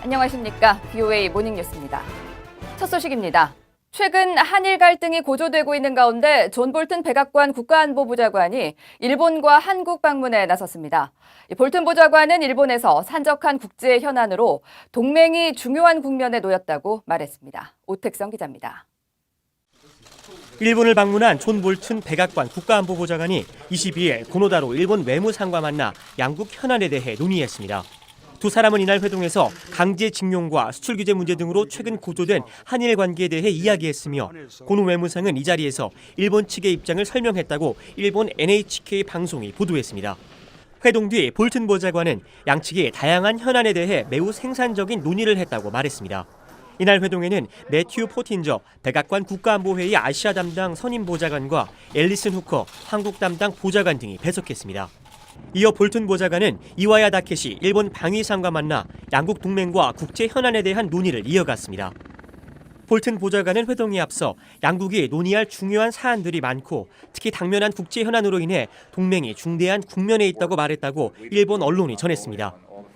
안녕하십니까. BOA 모닝뉴스입니다. 첫 소식입니다. 최근 한일 갈등이 고조되고 있는 가운데 존 볼튼 백악관 국가안보부 장관이 일본과 한국 방문에 나섰습니다. 볼튼 보좌관은 일본에서 산적한 국제 현안으로 동맹이 중요한 국면에 놓였다고 말했습니다. 오택성 기자입니다. 일본을 방문한 존 볼튼 백악관 국가안보부 장관이 22일 고노다로 일본 외무상과 만나 양국 현안에 대해 논의했습니다. 두 사람은 이날 회동에서 강제징용과 수출 규제 문제 등으로 최근 고조된 한일 관계에 대해 이야기했으며 고노 외무상은 이 자리에서 일본 측의 입장을 설명했다고 일본 NHK 방송이 보도했습니다. 회동 뒤 볼튼 보좌관은 양측이 다양한 현안에 대해 매우 생산적인 논의를 했다고 말했습니다. 이날 회동에는 매튜 포틴저 백악관 국가안보회의 아시아 담당 선임 보좌관과 앨리슨 후커 한국 담당 보좌관 등이 배석했습니다. 이어 볼튼 보좌관은 이와야 다케시 일본 방위상과 만나 양국 동맹과 국제 현안에 대한 논의를 이어갔습니다. 볼튼 보좌관은 회동에 앞서 양국이 논의할 중요한 사안들이 많고 특히 당면한 국제 현안으로 인해 동맹이 중대한 국면에 있다고 말했다고 일본 언론이 전했습니다.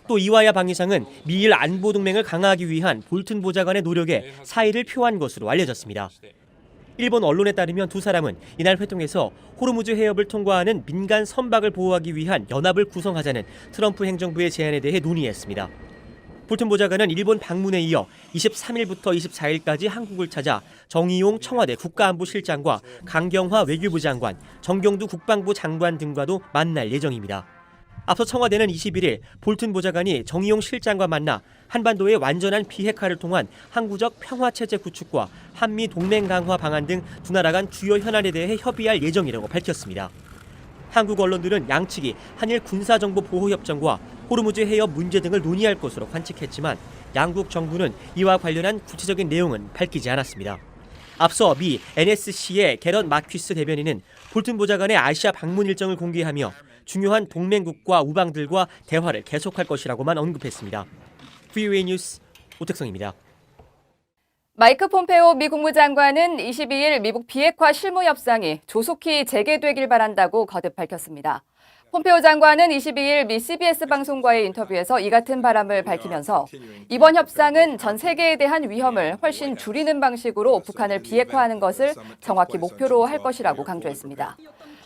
또 이와야 방위상은 미일 안보 동맹을 강화하기 위한 볼튼 보좌관의 노력에 사의를 표한 것으로 알려졌습니다. 일본 언론에 따르면 두 사람은 이날 회동에서 호르무즈 해협을 통과하는 민간 선박을 보호하기 위한 연합을 구성하자는 트럼프 행정부의 제안에 대해 논의했습니다. 볼튼 보좌관은 일본 방문에 이어 23일부터 24일까지 한국을 찾아 정의용 청와대 국가안보실장과 강경화 외교부 장관, 정경두 국방부 장관 등과도 만날 예정입니다. 앞서 청와대는 21일 볼튼 보좌관이 정의용 실장과 만나 한반도의 완전한 비핵화를 통한 항구적 평화체제 구축과 한미 동맹 강화 방안 등 두 나라 간 주요 현안에 대해 협의할 예정이라고 밝혔습니다. 한국 언론들은 양측이 한일 군사정보보호협정과 호르무즈 해협 문제 등을 논의할 것으로 관측했지만 양국 정부는 이와 관련한 구체적인 내용은 밝히지 않았습니다. 앞서 미 NSC의 게런 마퀴스 대변인은 볼튼 보좌관의 아시아 방문 일정을 공개하며 중요한 동맹국과 우방들과 대화를 계속할 것이라고만 언급했습니다. BOA 뉴스 오택성입니다. 마이크 폼페오 미 국무장관은 22일 미국 비핵화 실무 협상이 조속히 재개되길 바란다고 거듭 밝혔습니다. 폼페오 장관은 22일 미 CBS 방송과의 인터뷰에서 이 같은 바람을 밝히면서 이번 협상은 전 세계에 대한 위험을 훨씬 줄이는 방식으로 북한을 비핵화하는 것을 정확히 목표로 할 것이라고 강조했습니다.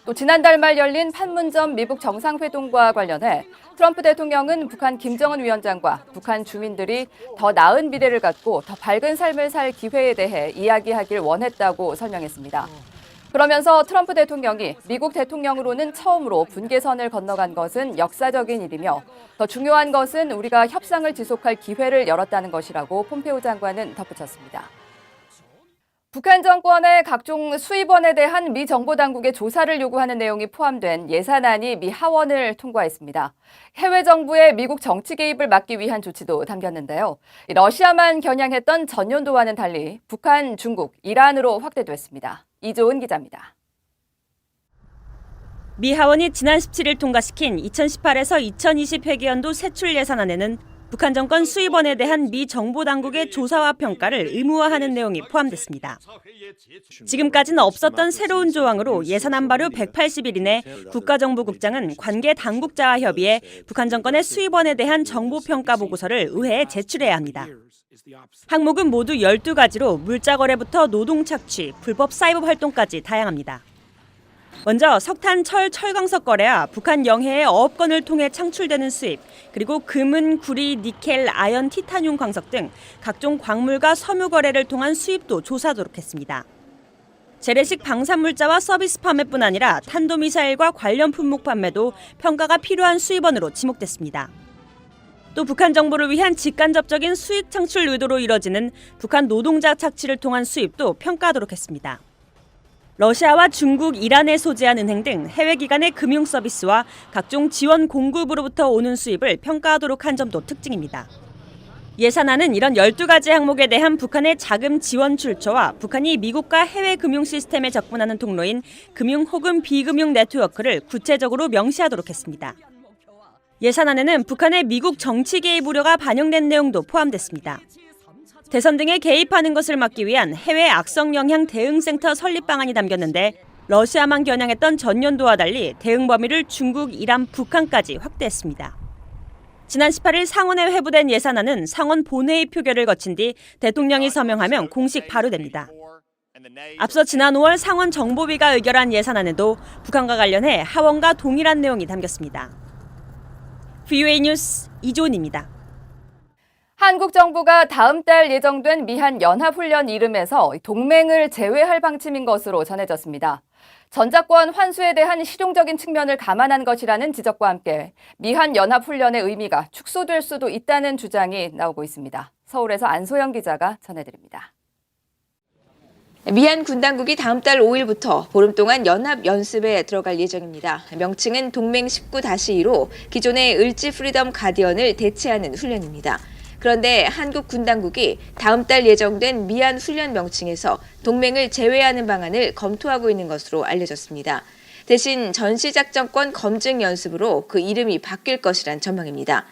또 지난달 말 열린 판문점 미국 정상회동과 관련해 트럼프 대통령은 북한 김정은 위원장과 북한 주민들이 더 나은 미래를 갖고 더 밝은 삶을 살 기회에 대해 이야기하길 원했다고 설명했습니다. 그러면서 트럼프 대통령이 미국 대통령으로는 처음으로 분계선을 건너간 것은 역사적인 일이며 더 중요한 것은 우리가 협상을 지속할 기회를 열었다는 것이라고 폼페오 장관은 덧붙였습니다. 북한 정권의 각종 수입원에 대한 미 정보당국의 조사를 요구하는 내용이 포함된 예산안이 미 하원을 통과했습니다. 해외 정부의 미국 정치 개입을 막기 위한 조치도 담겼는데요. 러시아만 겨냥했던 전년도와는 달리 북한, 중국, 이란으로 확대됐습니다. 이조은 기자입니다. 미 하원이 지난 17일 통과시킨 2018에서 2020 회계연도 세출 예산안에는 북한 정권 수입원에 대한 미 정보당국의 조사와 평가를 의무화하는 내용이 포함됐습니다. 지금까지는 없었던 새로운 조항으로 예산안 발의 180일 이내 국가정보국장은 관계 당국자와 협의해 북한 정권의 수입원에 대한 정보평가 보고서를 의회에 제출해야 합니다. 항목은 모두 12가지로 물자 거래부터 노동 착취, 불법 사이버 활동까지 다양합니다. 먼저 석탄, 철, 철광석 거래와 북한 영해의 어업권을 통해 창출되는 수입, 그리고 금은, 구리, 니켈, 아연, 티타늄 광석 등 각종 광물과 섬유 거래를 통한 수입도 조사하도록 했습니다. 재래식 방산물자와 서비스 판매뿐 아니라 탄도미사일과 관련 품목 판매도 평가가 필요한 수입원으로 지목됐습니다. 또 북한 정보를 위한 직간접적인 수익 창출 의도로 이뤄지는 북한 노동자 착취를 통한 수입도 평가하도록 했습니다. 러시아와 중국, 이란에 소재한 은행 등 해외 기관의 금융 서비스와 각종 지원 공급으로부터 오는 수입을 평가하도록 한 점도 특징입니다. 예산안은 이런 12가지 항목에 대한 북한의 자금 지원 출처와 북한이 미국과 해외 금융 시스템에 접근하는 통로인 금융 혹은 비금융 네트워크를 구체적으로 명시하도록 했습니다. 예산안에는 북한의 미국 정치 개입 우려가 반영된 내용도 포함됐습니다. 대선 등에 개입하는 것을 막기 위한 해외 악성 영향 대응센터 설립 방안이 담겼는데 러시아만 겨냥했던 전년도와 달리 대응 범위를 중국, 이란, 북한까지 확대했습니다. 지난 18일 상원에 회부된 예산안은 상원 본회의 표결을 거친 뒤 대통령이 서명하면 공식 발효됩니다. 앞서 지난 5월 상원 정보위가 의결한 예산안에도 북한과 관련해 하원과 동일한 내용이 담겼습니다. VOA 뉴스 이조은입니다. 한국 정부가 다음 달 예정된 미한 연합훈련 이름에서 동맹을 제외할 방침인 것으로 전해졌습니다. 전작권 환수에 대한 실용적인 측면을 감안한 것이라는 지적과 함께 미한 연합훈련의 의미가 축소될 수도 있다는 주장이 나오고 있습니다. 서울에서 안소영 기자가 전해드립니다. 미한 군당국이 다음 달 5일부터 보름 동안 연합 연습에 들어갈 예정입니다. 명칭은 동맹 19-2로 기존의 을지 프리덤 가디언을 대체하는 훈련입니다. 그런데 한국 군당국이 다음 달 예정된 미한 훈련 명칭에서 동맹을 제외하는 방안을 검토하고 있는 것으로 알려졌습니다. 대신 전시작전권 검증 연습으로 그 이름이 바뀔 것이란 전망입니다.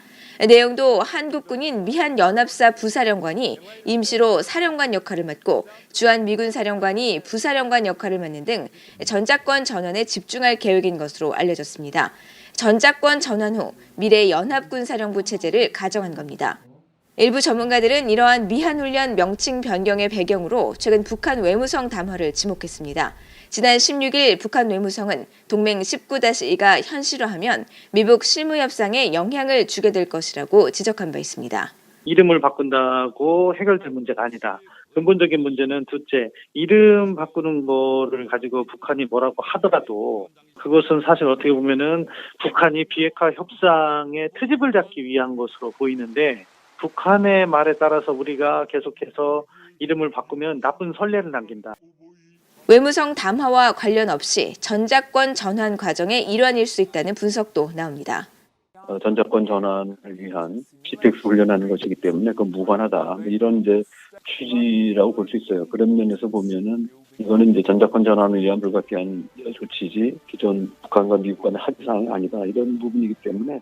내용도 한국군인 미한연합사 부사령관이 임시로 사령관 역할을 맡고 주한 미군사령관이 부사령관 역할을 맡는 등 전작권 전환에 집중할 계획인 것으로 알려졌습니다. 전작권 전환 후 미래 연합군사령부 체제를 가정한 겁니다. 일부 전문가들은 이러한 미한훈련 명칭 변경의 배경으로 최근 북한 외무성 담화를 지목했습니다. 지난 16일 북한 외무성은 동맹 19-2가 현실화하면 미북 실무협상에 영향을 주게 될 것이라고 지적한 바 있습니다. 이름을 바꾼다고 해결될 문제가 아니다. 근본적인 문제는 둘째, 이름 바꾸는 거를 가지고 북한이 뭐라고 하더라도 그것은 사실 어떻게 보면은 북한이 비핵화 협상의 트집을 잡기 위한 것으로 보이는데 북한의 말에 따라서 우리가 계속해서 이름을 바꾸면 나쁜 선례를 남긴다. 외무성 담화와 관련 없이 전작권 전환 과정의 일환일 수 있다는 분석도 나옵니다. 전작권 전환을 위한 PTX 훈련하는 것이기 때문에 그건 무관하다. 이런 이제 취지라고 볼 수 있어요. 그런 면에서 보면은 이거는 이제 전작권 전환을 위한 불가피한 조치지 기존 북한과 미국 간의 합의사항이 아니다. 이런 부분이기 때문에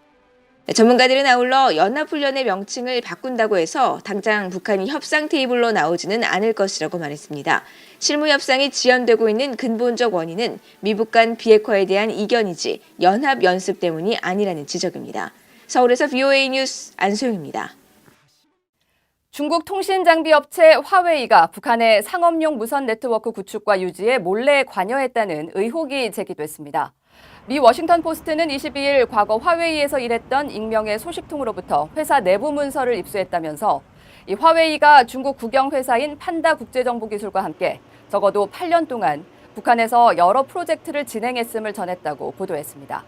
전문가들은 아울러 연합훈련의 명칭을 바꾼다고 해서 당장 북한이 협상 테이블로 나오지는 않을 것이라고 말했습니다. 실무협상이 지연되고 있는 근본적 원인은 미북 간 비핵화에 대한 이견이지 연합연습 때문이 아니라는 지적입니다. 서울에서 VOA 뉴스 안소영입니다. 중국 통신장비업체 화웨이가 북한의 상업용 무선 네트워크 구축과 유지에 몰래 관여했다는 의혹이 제기됐습니다. 미 워싱턴 포스트는 22일 과거 화웨이에서 일했던 익명의 소식통으로부터 회사 내부 문서를 입수했다면서 이 화웨이가 중국 국영회사인 판다 국제정보기술과 함께 적어도 8년 동안 북한에서 여러 프로젝트를 진행했음을 전했다고 보도했습니다.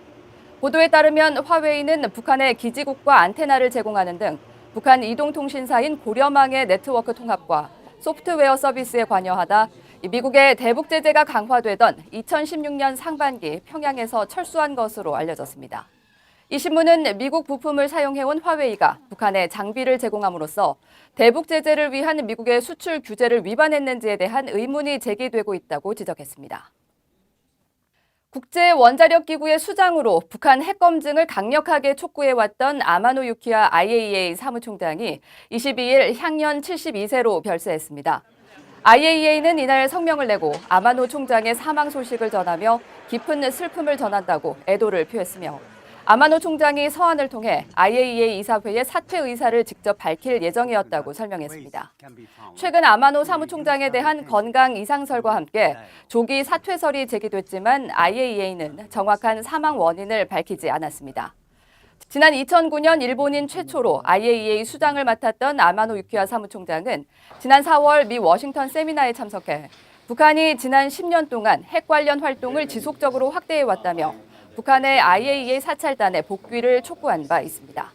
보도에 따르면 화웨이는 북한의 기지국과 안테나를 제공하는 등 북한 이동통신사인 고려망의 네트워크 통합과 소프트웨어 서비스에 관여하다 미국의 대북 제재가 강화되던 2016년 상반기 평양에서 철수한 것으로 알려졌습니다. 이 신문은 미국 부품을 사용해온 화웨이가 북한에 장비를 제공함으로써 대북 제재를 위한 미국의 수출 규제를 위반했는지에 대한 의문이 제기되고 있다고 지적했습니다. 국제원자력기구의 수장으로 북한 핵 검증을 강력하게 촉구해왔던 아마노 유키야 IAEA 사무총장이 22일 향년 72세로 별세했습니다. IAEA는 이날 성명을 내고 아마노 총장의 사망 소식을 전하며 깊은 슬픔을 전한다고 애도를 표했으며 아마노 총장이 서한을 통해 IAEA 이사회의 사퇴 의사를 직접 밝힐 예정이었다고 설명했습니다. 최근 아마노 사무총장에 대한 건강 이상설과 함께 조기 사퇴설이 제기됐지만 IAEA는 정확한 사망 원인을 밝히지 않았습니다. 지난 2009년 일본인 최초로 IAEA 수장을 맡았던 아마노 유키야 사무총장은 지난 4월 미 워싱턴 세미나에 참석해 북한이 지난 10년 동안 핵 관련 활동을 지속적으로 확대해왔다며 북한의 IAEA 사찰단의 복귀를 촉구한 바 있습니다.